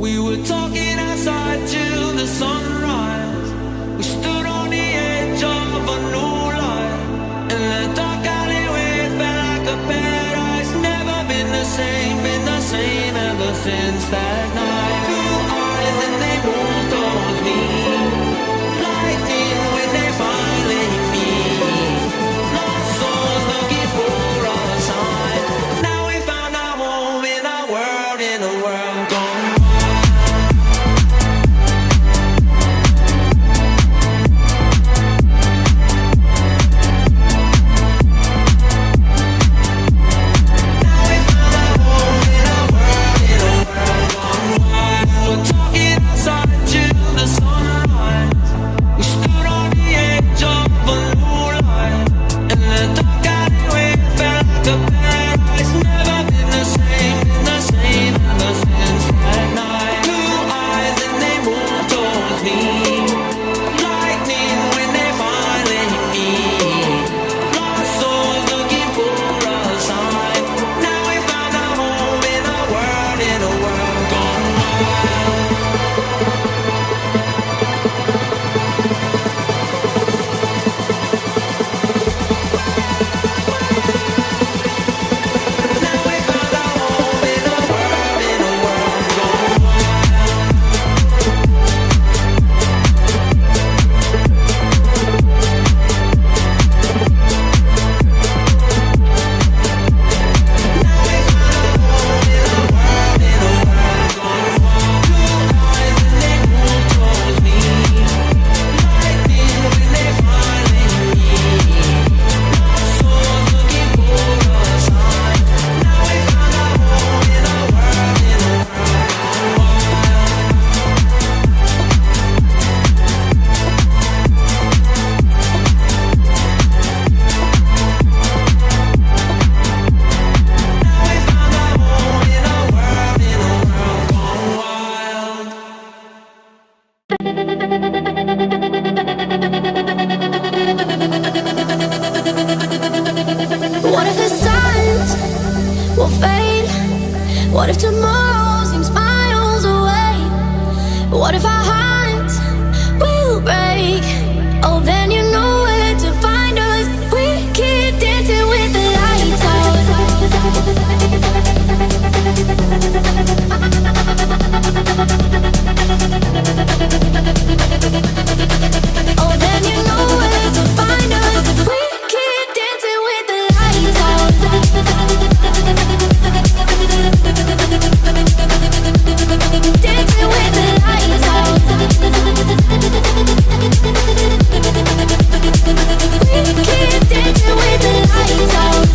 We were talking outside till the sunrise. We stood on the edge of a new light, and the dark alleyway felt like a paradise. Never been the same ever since that night. Blue eyes and they move towards me, lightning when they finally meet. Lost souls looking for a sign. Now we found our home in a world gone wild. Now we found our home in a world gone wild. We're talking outside till the sunrise. We stood on the edge of a new light, and the dark alleyway felt like a paradise. Never been the same ever since that night. Blue eyes and they move towards me, lightning when they finally meet. Lost souls looking for a sign. Now we found our home in a world gone wild. Now we found our home in a world gone wild. What if the signs will fade? What if tomorrow seems miles away? What if our hearts will break? Oh, then you know where to find us. We keep dancing with the lights out. Oh, then you know where to find us. We keep dancing with the lights out. Dancing with the lights out. We keep dancing with the lights out.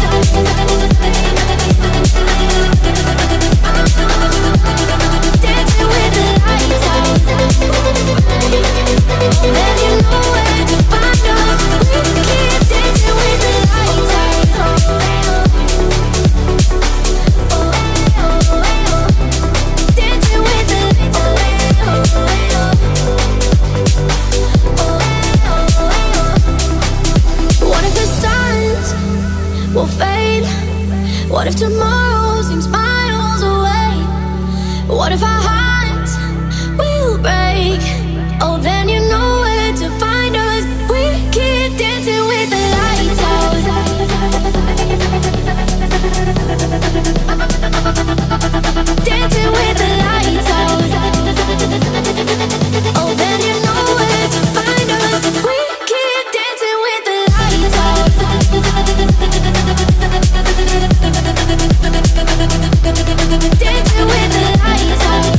Dancing with the lights out. Then you know where to find us. We keep dancing with the lights out. Dancing with the What if the stars will fade? What if tomorrow seems miles away? What if our hearts will break? Oh, then you know where to find us. We keep dancing with the lights out. Dancing with the lights out. Oh, then you know where to find us. We keep dancing with the lights out. Dancing with the lights out.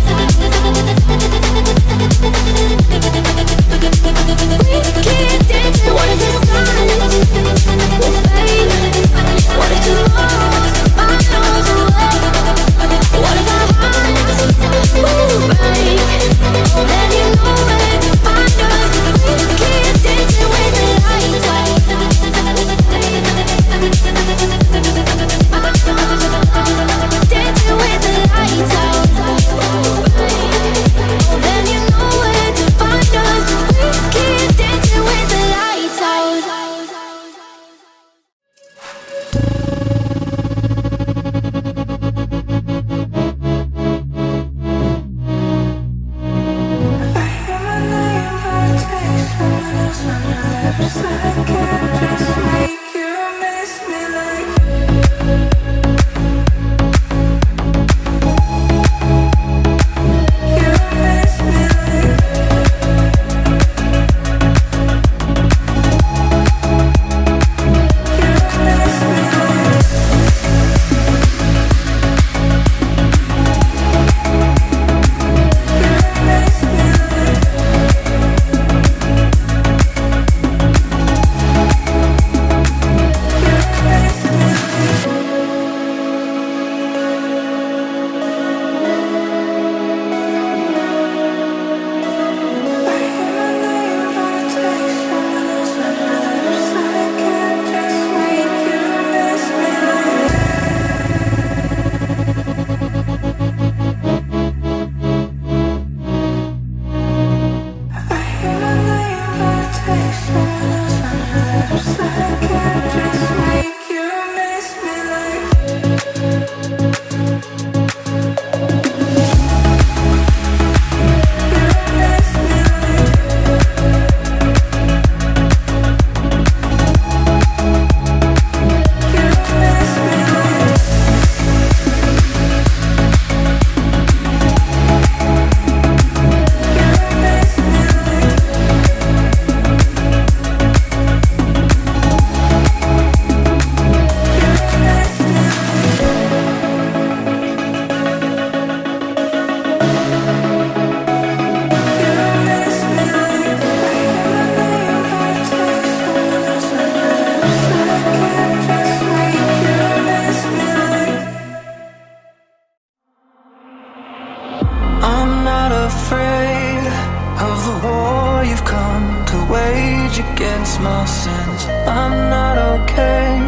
rage against my sins. I'm not okay,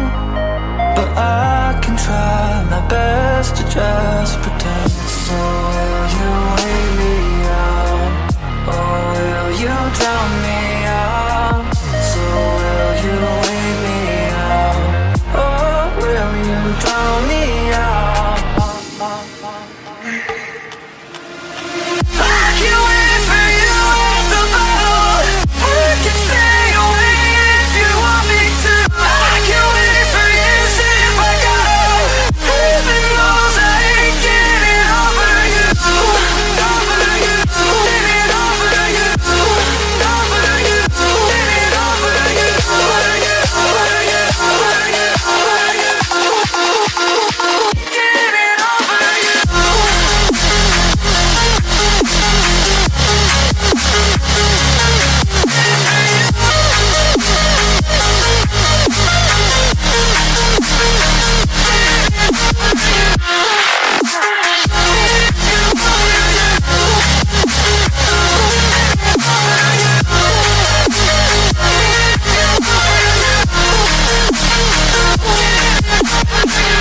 but I can try my best to just pretend. So will you wait me out, or will you drown me out? So will you wait me out, or will you drown me out? I can wait for you at the boat. We can stay away if you want me to. I can wait for you, see if I go. Heaven knows I ain't getting over you. Over you, getting over you. Over you, getting over you. Over you, over you, over you, over you. Getting over you.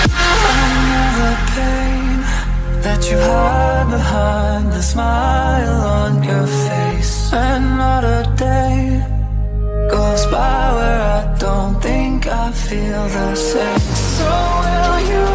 Another pain that you hide behind the smile on your face. Another day goes by where I don't think I feel the same. So will you